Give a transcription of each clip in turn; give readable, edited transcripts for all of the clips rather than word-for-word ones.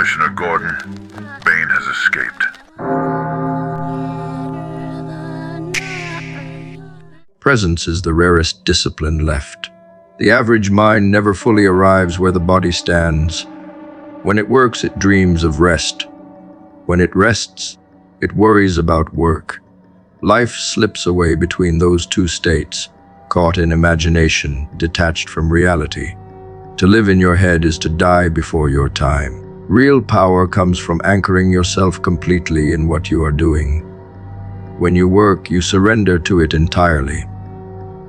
Commissioner Gordon. Bane has escaped. Presence is the rarest discipline left. The average mind never fully arrives where the body stands. When it works, it dreams of rest. When it rests, it worries about work. Life slips away between those two states, caught in imagination, detached from reality. To live in your head is to die before your time. Real power comes from anchoring yourself completely in what you are doing. When you work, you surrender to it entirely.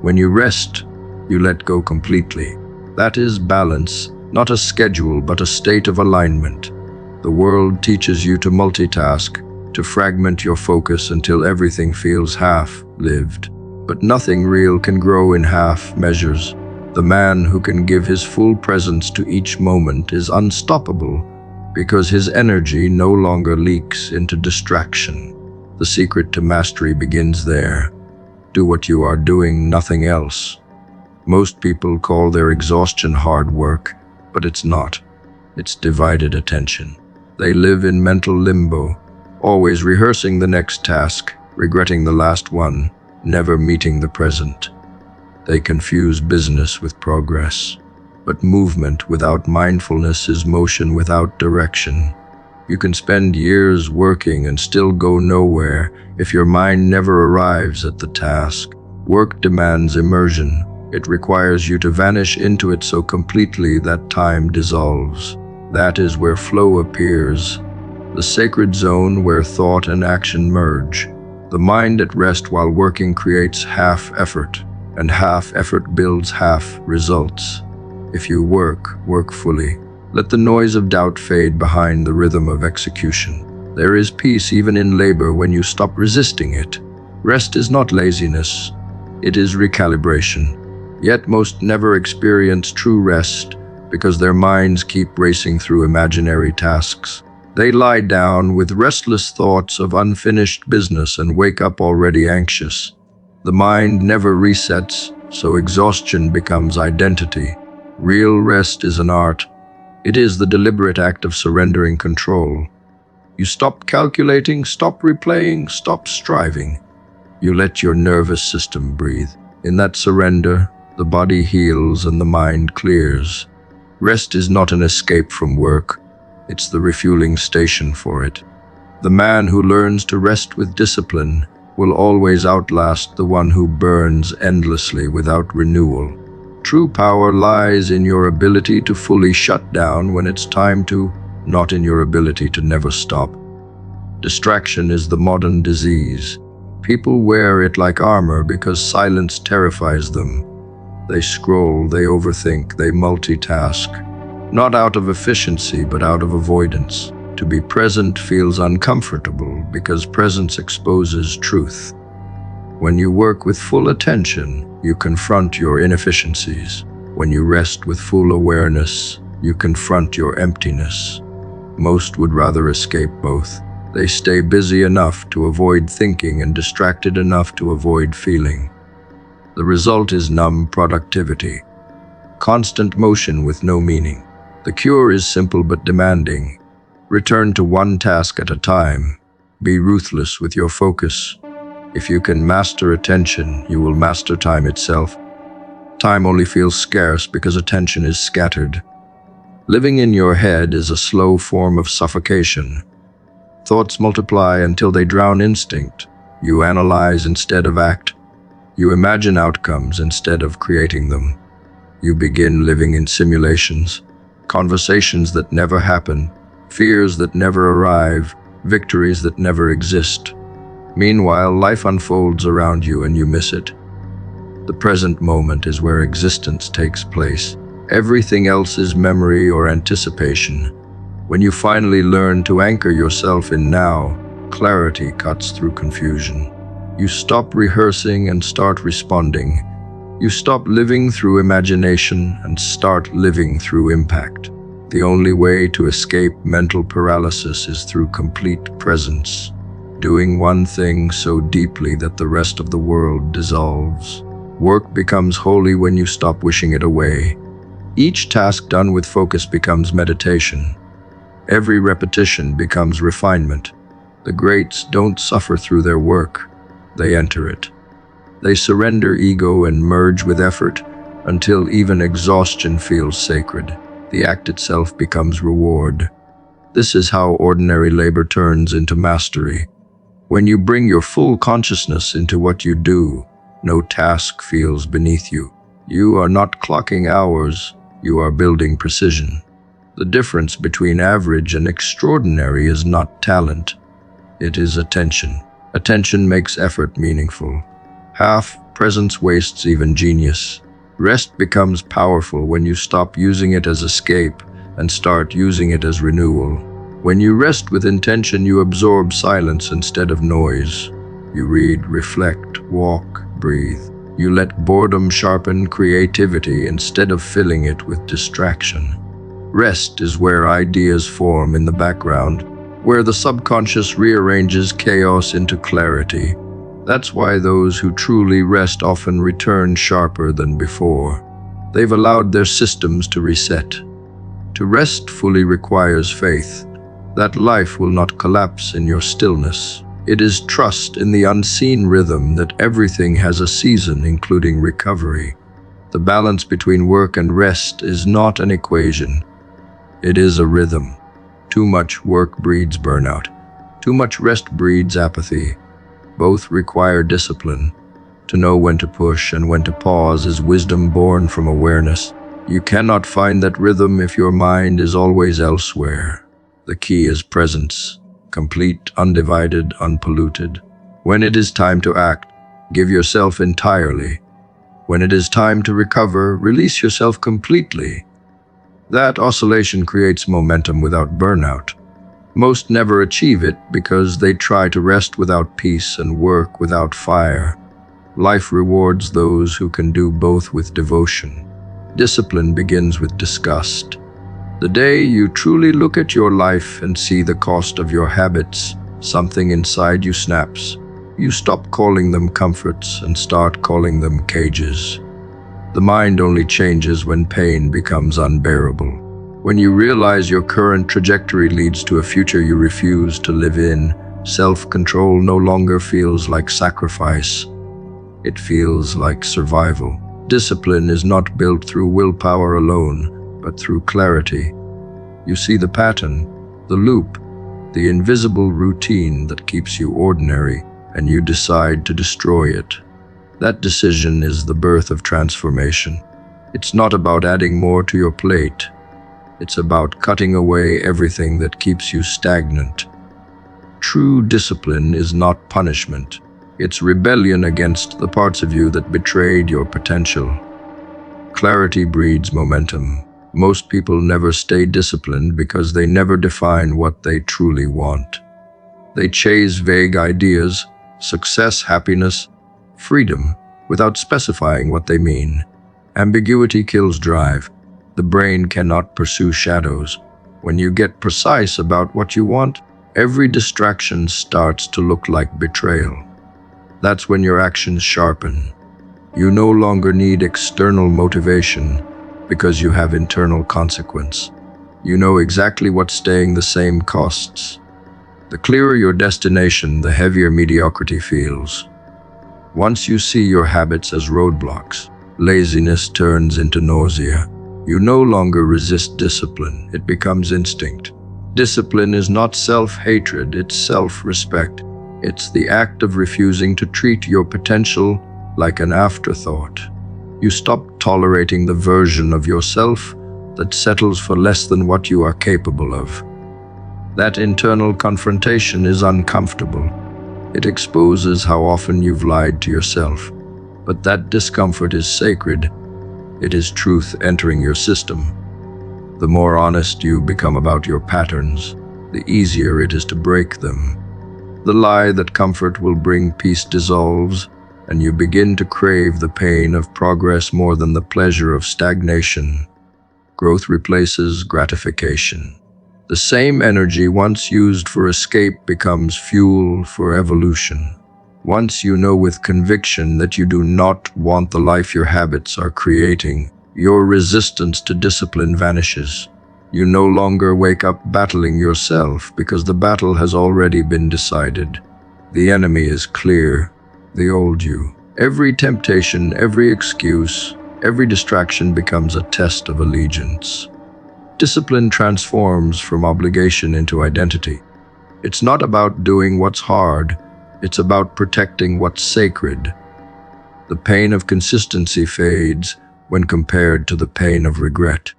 When you rest, you let go completely. That is balance, not a schedule, but a state of alignment. The world teaches you to multitask, to fragment your focus until everything feels half-lived. But nothing real can grow in half measures. The man who can give his full presence to each moment is unstoppable because his energy no longer leaks into distraction. The secret to mastery begins there. Do what you are doing, nothing else. Most people call their exhaustion hard work, but it's not. It's divided attention. They live in mental limbo, always rehearsing the next task, regretting the last one, never meeting the present. They confuse business with progress. But movement without mindfulness is motion without direction. You can spend years working and still go nowhere if your mind never arrives at the task. Work demands immersion. It requires you to vanish into it so completely that time dissolves. That is where flow appears, the sacred zone where thought and action merge. The mind at rest while working creates half effort, and half effort builds half results. If you work fully. Let the noise of doubt fade behind the rhythm of execution. There is peace even in labor when you stop resisting it. Rest is not laziness, it is recalibration. Yet most never experience true rest because their minds keep racing through imaginary tasks. They lie down with restless thoughts of unfinished business and wake up already anxious. The mind never resets, so exhaustion becomes identity. Real rest is an art. It is the deliberate act of surrendering control. You stop calculating, stop replaying, stop striving. You let your nervous system breathe. In that surrender, the body heals and the mind clears. Rest is not an escape from work. It's the refueling station for it. The man who learns to rest with discipline will always outlast the one who burns endlessly without renewal. True power lies in your ability to fully shut down when it's time to, not in your ability to never stop. Distraction is the modern disease. People wear it like armor because silence terrifies them. They scroll, they overthink, they multitask. Not out of efficiency, but out of avoidance. To be present feels uncomfortable because presence exposes truth. When you work with full attention, you confront your inefficiencies. When you rest with full awareness, you confront your emptiness. Most would rather escape both. They stay busy enough to avoid thinking and distracted enough to avoid feeling. The result is numb productivity, constant motion with no meaning. The cure is simple but demanding. Return to one task at a time. Be ruthless with your focus. If you can master attention, you will master time itself. Time only feels scarce because attention is scattered. Living in your head is a slow form of suffocation. Thoughts multiply until they drown instinct. You analyze instead of act. You imagine outcomes instead of creating them. You begin living in simulations, conversations that never happen, fears that never arrive, victories that never exist. Meanwhile, life unfolds around you and you miss it. The present moment is where existence takes place. Everything else is memory or anticipation. When you finally learn to anchor yourself in now, clarity cuts through confusion. You stop rehearsing and start responding. You stop living through imagination and start living through impact. The only way to escape mental paralysis is through complete presence. Doing one thing so deeply that the rest of the world dissolves. Work becomes holy when you stop wishing it away. Each task done with focus becomes meditation. Every repetition becomes refinement. The greats don't suffer through their work, they enter it. They surrender ego and merge with effort until even exhaustion feels sacred. The act itself becomes reward. This is how ordinary labor turns into mastery. When you bring your full consciousness into what you do, no task feels beneath you. You are not clocking hours, you are building precision. The difference between average and extraordinary is not talent, it is attention. Attention makes effort meaningful. Half presence wastes even genius. Rest becomes powerful when you stop using it as escape and start using it as renewal. When you rest with intention, you absorb silence instead of noise. You read, reflect, walk, breathe. You let boredom sharpen creativity instead of filling it with distraction. Rest is where ideas form in the background, where the subconscious rearranges chaos into clarity. That's why those who truly rest often return sharper than before. They've allowed their systems to reset. To rest fully requires faith that life will not collapse in your stillness. It is trust in the unseen rhythm that everything has a season, including recovery. The balance between work and rest is not an equation. It is a rhythm. Too much work breeds burnout. Too much rest breeds apathy. Both require discipline. To know when to push and when to pause is wisdom born from awareness. You cannot find that rhythm if your mind is always elsewhere. The key is presence, complete, undivided, unpolluted. When it is time to act, give yourself entirely. When it is time to recover, release yourself completely. That oscillation creates momentum without burnout. Most never achieve it because they try to rest without peace and work without fire. Life rewards those who can do both with devotion. Discipline begins with disgust. The day you truly look at your life and see the cost of your habits, something inside you snaps. You stop calling them comforts and start calling them cages. The mind only changes when pain becomes unbearable. When you realize your current trajectory leads to a future you refuse to live in, self-control no longer feels like sacrifice. It feels like survival. Discipline is not built through willpower alone, but through clarity. You see the pattern, the loop, the invisible routine that keeps you ordinary, and you decide to destroy it. That decision is the birth of transformation. It's not about adding more to your plate. It's about cutting away everything that keeps you stagnant. True discipline is not punishment. It's rebellion against the parts of you that betrayed your potential. Clarity breeds momentum. Most people never stay disciplined because they never define what they truly want. They chase vague ideas, success, happiness, freedom, without specifying what they mean. Ambiguity kills drive. The brain cannot pursue shadows. When you get precise about what you want, every distraction starts to look like betrayal. That's when your actions sharpen. You no longer need external motivation because you have internal consequence. You know exactly what staying the same costs. The clearer your destination, the heavier mediocrity feels. Once you see your habits as roadblocks, laziness turns into nausea. You no longer resist discipline, it becomes instinct. Discipline is not self-hatred, it's self-respect. It's the act of refusing to treat your potential like an afterthought. You stop tolerating the version of yourself that settles for less than what you are capable of. That internal confrontation is uncomfortable. It exposes how often you've lied to yourself. But that discomfort is sacred. It is truth entering your system. The more honest you become about your patterns, the easier it is to break them. The lie that comfort will bring peace dissolves, and you begin to crave the pain of progress more than the pleasure of stagnation. Growth replaces gratification. The same energy once used for escape becomes fuel for evolution. Once you know with conviction that you do not want the life your habits are creating, your resistance to discipline vanishes. You no longer wake up battling yourself because the battle has already been decided. The enemy is clear, the old you. Every temptation, every excuse, every distraction becomes a test of allegiance. Discipline transforms from obligation into identity. It's not about doing what's hard, it's about protecting what's sacred. The pain of consistency fades when compared to the pain of regret.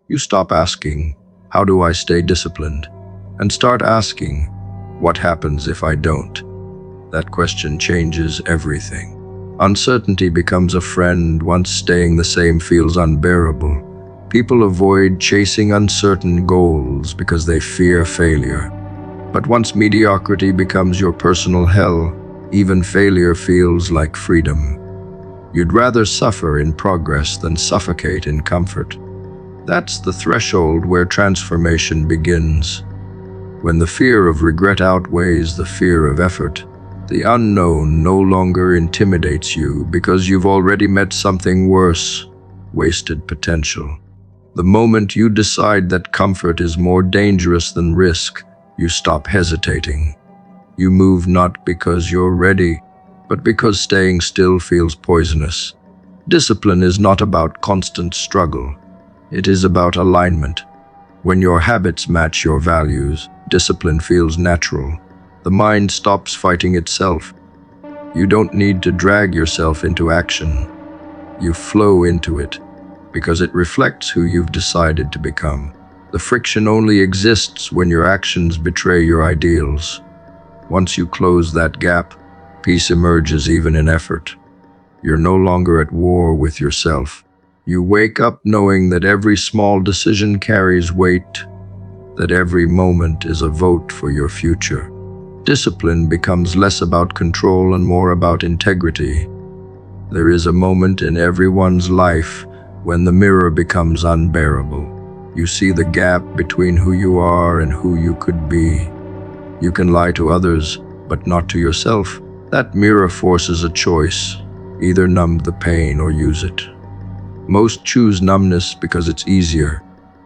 You stop asking, "How do I stay disciplined?" and start asking, "What happens if I don't?" That question changes everything. Uncertainty becomes a friend once staying the same feels unbearable. People avoid chasing uncertain goals because they fear failure. But once mediocrity becomes your personal hell, even failure feels like freedom. You'd rather suffer in progress than suffocate in comfort. That's the threshold where transformation begins. When the fear of regret outweighs the fear of effort, the unknown no longer intimidates you because you've already met something worse, wasted potential. The moment you decide that comfort is more dangerous than risk, you stop hesitating. You move not because you're ready, but because staying still feels poisonous. Discipline is not about constant struggle. It is about alignment. When your habits match your values, discipline feels natural. The mind stops fighting itself. You don't need to drag yourself into action. You flow into it because it reflects who you've decided to become. The friction only exists when your actions betray your ideals. Once you close that gap, peace emerges even in effort. You're no longer at war with yourself. You wake up knowing that every small decision carries weight, that every moment is a vote for your future. Discipline becomes less about control and more about integrity. There is a moment in everyone's life when the mirror becomes unbearable. You see the gap between who you are and who you could be. You can lie to others, but not to yourself. That mirror forces a choice: either numb the pain or use it. Most choose numbness because it's easier.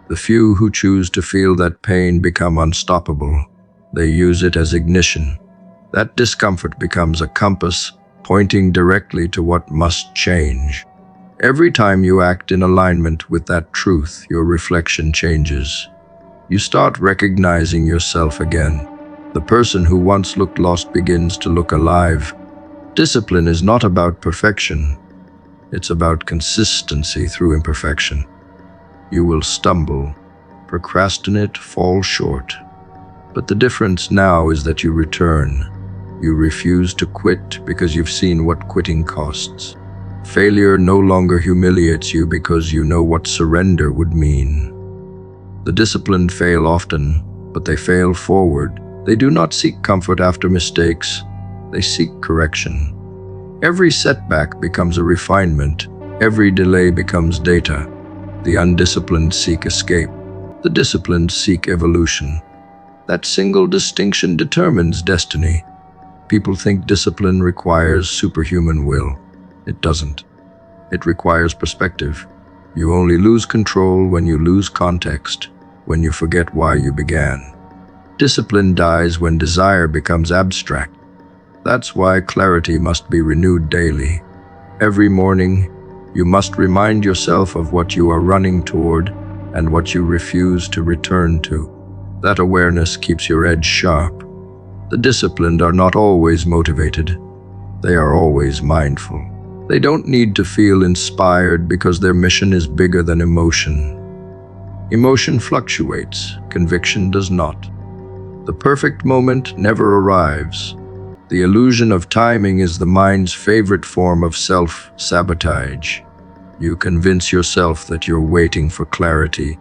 The few who choose to feel that pain become unstoppable. They use it as ignition. That discomfort becomes a compass, pointing directly to what must change. Every time you act in alignment with that truth, your reflection changes. You start recognizing yourself again. The person who once looked lost begins to look alive. Discipline is not about perfection. It's about consistency through imperfection. You will stumble, procrastinate, fall short. But the difference now is that you return. You refuse to quit because you've seen what quitting costs. Failure no longer humiliates you because you know what surrender would mean. The disciplined fail often, but they fail forward. They do not seek comfort after mistakes. They seek correction. Every setback becomes a refinement. Every delay becomes data. The undisciplined seek escape. The disciplined seek evolution. That single distinction determines destiny. People think discipline requires superhuman will. It doesn't. It requires perspective. You only lose control when you lose context, when you forget why you began. Discipline dies when desire becomes abstract. That's why clarity must be renewed daily. Every morning, you must remind yourself of what you are running toward and what you refuse to return to. That awareness keeps your edge sharp. The disciplined are not always motivated. They are always mindful. They don't need to feel inspired because their mission is bigger than emotion. Emotion fluctuates, conviction does not. The perfect moment never arrives. The illusion of timing is the mind's favorite form of self-sabotage. You convince yourself that you're waiting for clarity,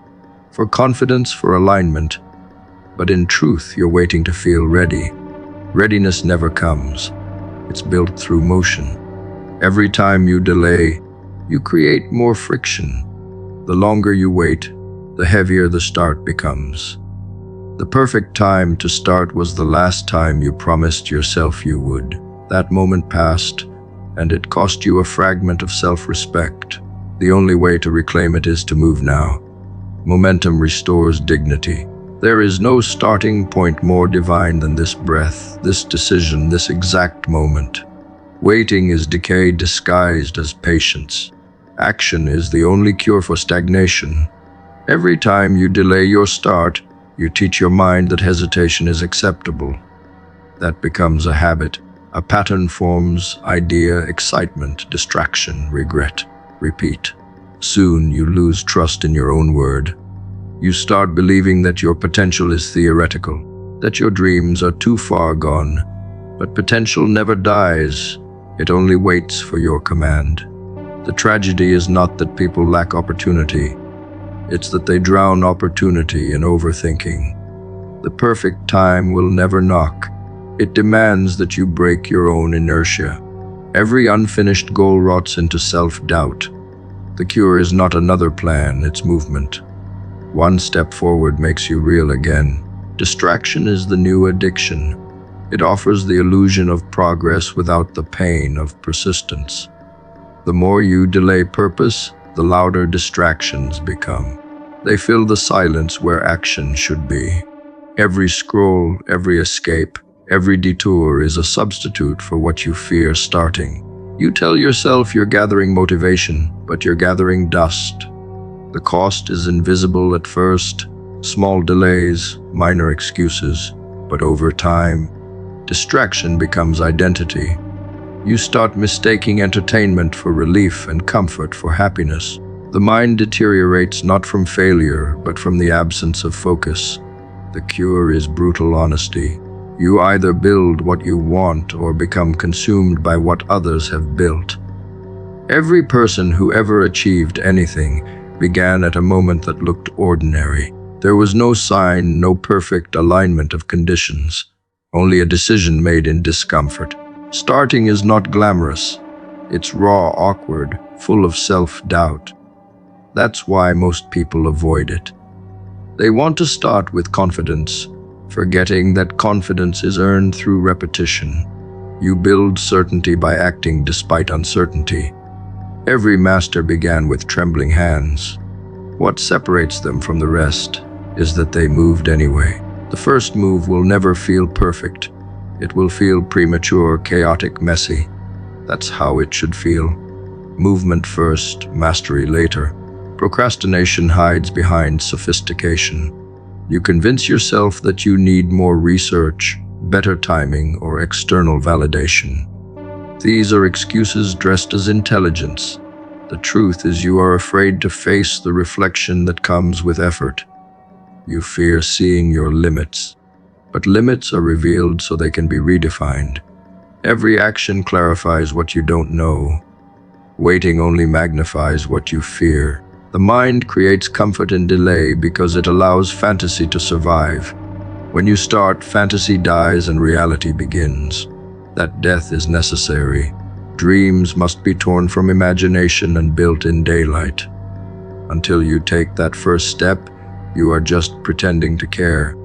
for confidence, for alignment. But in truth, you're waiting to feel ready. Readiness never comes. It's built through motion. Every time you delay, you create more friction. The longer you wait, the heavier the start becomes. The perfect time to start was the last time you promised yourself you would. That moment passed, and it cost you a fragment of self-respect. The only way to reclaim it is to move now. Momentum restores dignity. There is no starting point more divine than this breath, this decision, this exact moment. Waiting is decay disguised as patience. Action is the only cure for stagnation. Every time you delay your start, you teach your mind that hesitation is acceptable. That becomes a habit. A pattern forms: idea, excitement, distraction, regret. Repeat. Soon you lose trust in your own word. You start believing that your potential is theoretical, that your dreams are too far gone. But potential never dies. It only waits for your command. The tragedy is not that people lack opportunity. It's that they drown opportunity in overthinking. The perfect time will never knock. It demands that you break your own inertia. Every unfinished goal rots into self-doubt. The cure is not another plan, it's movement. One step forward makes you real again. Distraction is the new addiction. It offers the illusion of progress without the pain of persistence. The more you delay purpose, the louder distractions become. They fill the silence where action should be. Every scroll, every escape, every detour is a substitute for what you fear starting. You tell yourself you're gathering motivation, but you're gathering dust. The cost is invisible at first, small delays, minor excuses, but over time, distraction becomes identity. You start mistaking entertainment for relief and comfort for happiness. The mind deteriorates not from failure, but from the absence of focus. The cure is brutal honesty. You either build what you want or become consumed by what others have built. Every person who ever achieved anything began at a moment that looked ordinary. There was no sign, no perfect alignment of conditions, only a decision made in discomfort. Starting is not glamorous. It's raw, awkward, full of self-doubt. That's why most people avoid it. They want to start with confidence, forgetting that confidence is earned through repetition. You build certainty by acting despite uncertainty. Every master began with trembling hands. What separates them from the rest is that they moved anyway. The first move will never feel perfect. It will feel premature, chaotic, messy. That's how it should feel. Movement first, mastery later. Procrastination hides behind sophistication. You convince yourself that you need more research, better timing, or external validation. These are excuses dressed as intelligence. The truth is you are afraid to face the reflection that comes with effort. You fear seeing your limits. But limits are revealed so they can be redefined. Every action clarifies what you don't know. Waiting only magnifies what you fear. The mind creates comfort in delay because it allows fantasy to survive. When you start, fantasy dies and reality begins. That death is necessary. Dreams must be torn from imagination and built in daylight. Until you take that first step, you are just pretending to care.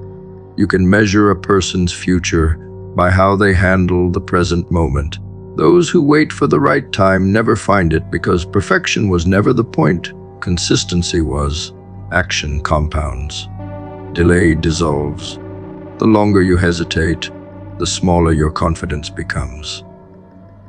You can measure a person's future by how they handle the present moment. Those who wait for the right time never find it because perfection was never the point. Consistency was. Action compounds. Delay dissolves. The longer you hesitate, the smaller your confidence becomes.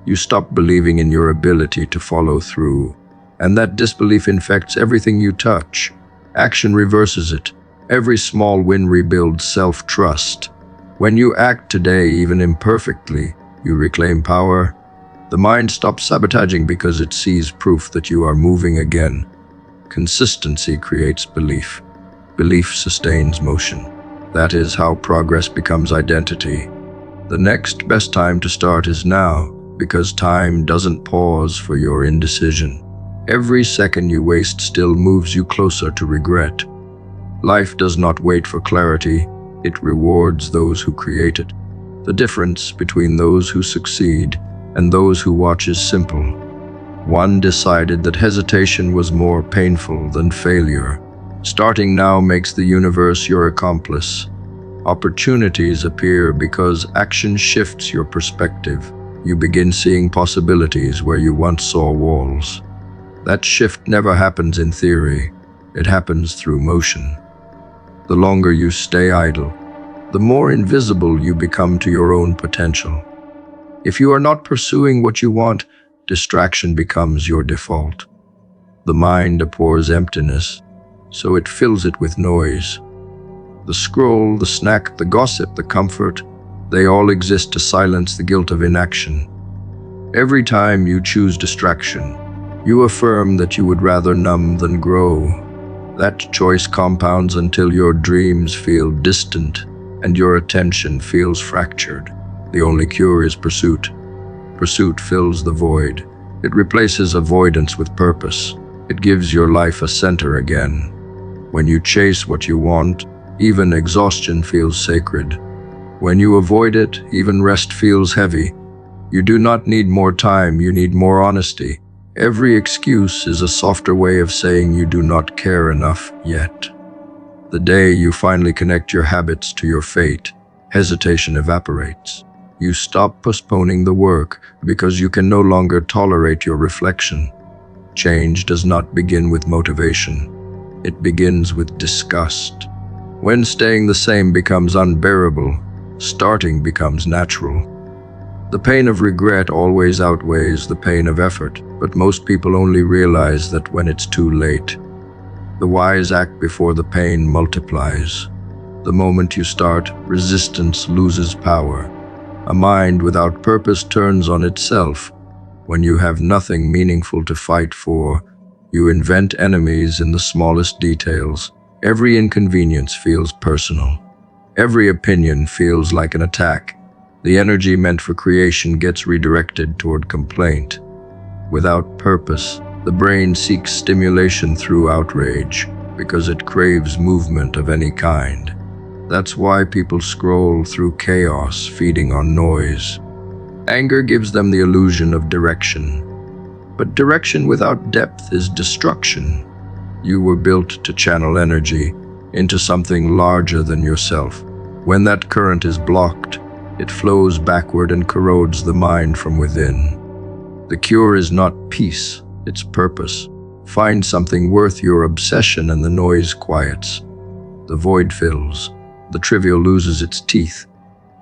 You stop believing in your ability to follow through, and that disbelief infects everything you touch. Action reverses it. Every small win rebuilds self-trust. When you act today, even imperfectly, you reclaim power. The mind stops sabotaging because it sees proof that you are moving again. Consistency creates belief. Belief sustains motion. That is how progress becomes identity. The next best time to start is now, because time doesn't pause for your indecision. Every second you waste still moves you closer to regret. Life does not wait for clarity, it rewards those who create it. The difference between those who succeed and those who watch is simple. One decided that hesitation was more painful than failure. Starting now makes the universe your accomplice. Opportunities appear because action shifts your perspective. You begin seeing possibilities where you once saw walls. That shift never happens in theory. It happens through motion. The longer you stay idle, the more invisible you become to your own potential. If you are not pursuing what you want, distraction becomes your default. The mind abhors emptiness, so it fills it with noise. The scroll, the snack, the gossip, the comfort, they all exist to silence the guilt of inaction. Every time you choose distraction, you affirm that you would rather numb than grow. That choice compounds until your dreams feel distant and your attention feels fractured. The only cure is pursuit. Pursuit fills the void. It replaces avoidance with purpose. It gives your life a center again. When you chase what you want, even exhaustion feels sacred. When you avoid it, even rest feels heavy. You do not need more time, you need more honesty. Every excuse is a softer way of saying you do not care enough yet. The day you finally connect your habits to your fate, hesitation evaporates. You stop postponing the work because you can no longer tolerate your reflection. Change does not begin with motivation. It begins with disgust. When staying the same becomes unbearable, starting becomes natural. The pain of regret always outweighs the pain of effort, but most people only realize that when it's too late. The wise act before the pain multiplies. The moment you start, resistance loses power. A mind without purpose turns on itself. When you have nothing meaningful to fight for, you invent enemies in the smallest details. Every inconvenience feels personal. Every opinion feels like an attack. The energy meant for creation gets redirected toward complaint. Without purpose, the brain seeks stimulation through outrage because it craves movement of any kind. That's why people scroll through chaos, feeding on noise. Anger gives them the illusion of direction. But direction without depth is destruction. You were built to channel energy into something larger than yourself. When that current is blocked, it flows backward and corrodes the mind from within. The cure is not peace, it's purpose. Find something worth your obsession and the noise quiets. The void fills. The trivial loses its teeth.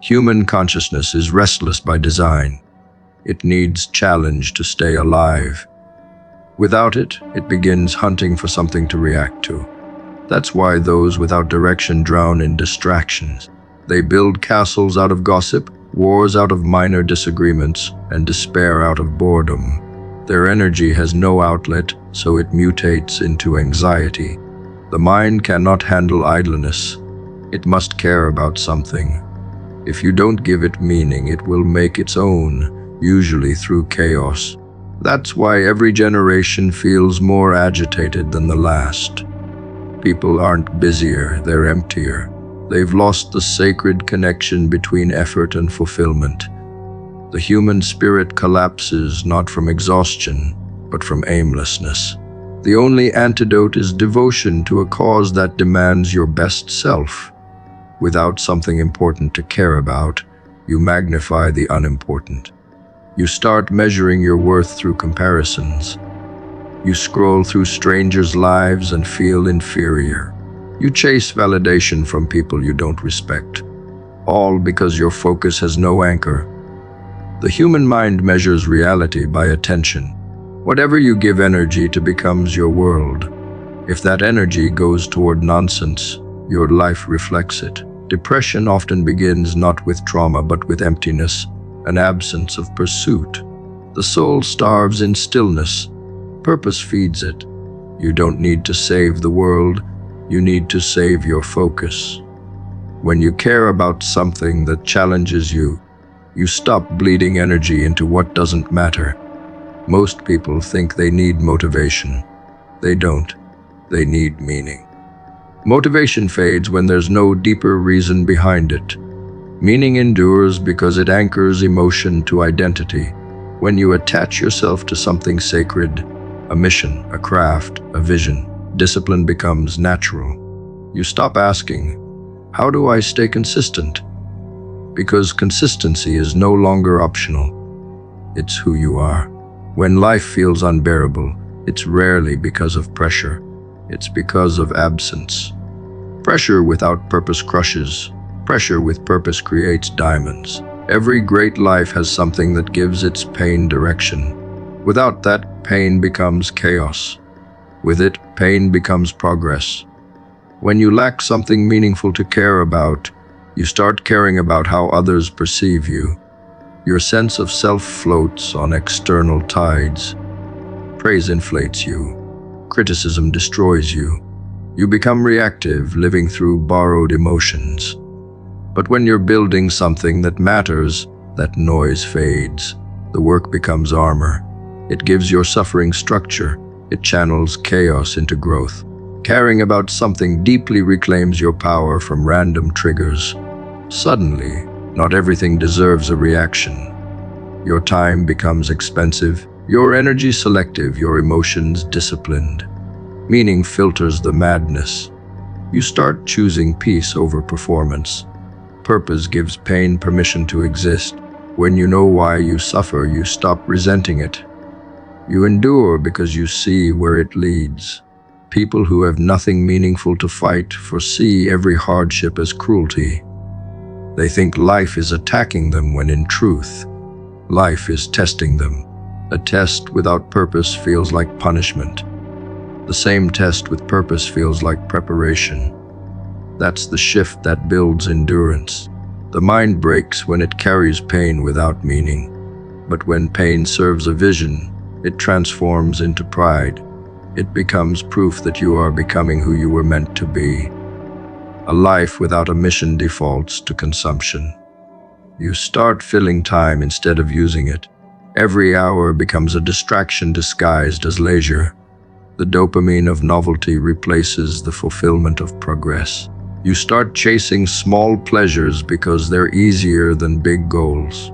Human consciousness is restless by design. It needs challenge to stay alive. Without it, it begins hunting for something to react to. That's why those without direction drown in distractions. They build castles out of gossip, wars out of minor disagreements, and despair out of boredom. Their energy has no outlet, so it mutates into anxiety. The mind cannot handle idleness. It must care about something. If you don't give it meaning, it will make its own, usually through chaos. That's why every generation feels more agitated than the last. People aren't busier, they're emptier. They've lost the sacred connection between effort and fulfillment. The human spirit collapses not from exhaustion, but from aimlessness. The only antidote is devotion to a cause that demands your best self. Without something important to care about, you magnify the unimportant. You start measuring your worth through comparisons. You scroll through strangers' lives and feel inferior. You chase validation from people you don't respect, all because your focus has no anchor. The human mind measures reality by attention. Whatever you give energy to becomes your world. If that energy goes toward nonsense, your life reflects it. Depression often begins not with trauma but with emptiness, an absence of pursuit. The soul starves in stillness. Purpose feeds it. You don't need to save the world. You need to save your focus. When you care about something that challenges you, you stop bleeding energy into what doesn't matter. Most people think they need motivation. They don't. They need meaning. Motivation fades when there's no deeper reason behind it. Meaning endures because it anchors emotion to identity. When you attach yourself to something sacred, a mission, a craft, a vision, discipline becomes natural. You stop asking, how do I stay consistent? Because consistency is no longer optional. It's who you are. When life feels unbearable, it's rarely because of pressure. It's because of absence. Pressure without purpose crushes. Pressure with purpose creates diamonds. Every great life has something that gives its pain direction. Without that, pain becomes chaos. With it, pain becomes progress. When you lack something meaningful to care about, you start caring about how others perceive you. Your sense of self floats on external tides. Praise inflates you. Criticism destroys you. You become reactive, living through borrowed emotions. But when you're building something that matters, that noise fades. The work becomes armor. It gives your suffering structure. It channels chaos into growth. Caring about something deeply reclaims your power from random triggers. Suddenly, not everything deserves a reaction. Your time becomes expensive, your energy selective, your emotions disciplined. Meaning filters the madness. You start choosing peace over performance. Purpose gives pain permission to exist. When you know why you suffer, you stop resenting it. You endure because you see where it leads. People who have nothing meaningful to fight foresee every hardship as cruelty. They think life is attacking them when in truth, life is testing them. A test without purpose feels like punishment. The same test with purpose feels like preparation. That's the shift that builds endurance. The mind breaks when it carries pain without meaning. But when pain serves a vision, it transforms into pride. It becomes proof that you are becoming who you were meant to be. A life without a mission defaults to consumption. You start filling time instead of using it. Every hour becomes a distraction disguised as leisure. The dopamine of novelty replaces the fulfillment of progress. You start chasing small pleasures because they're easier than big goals.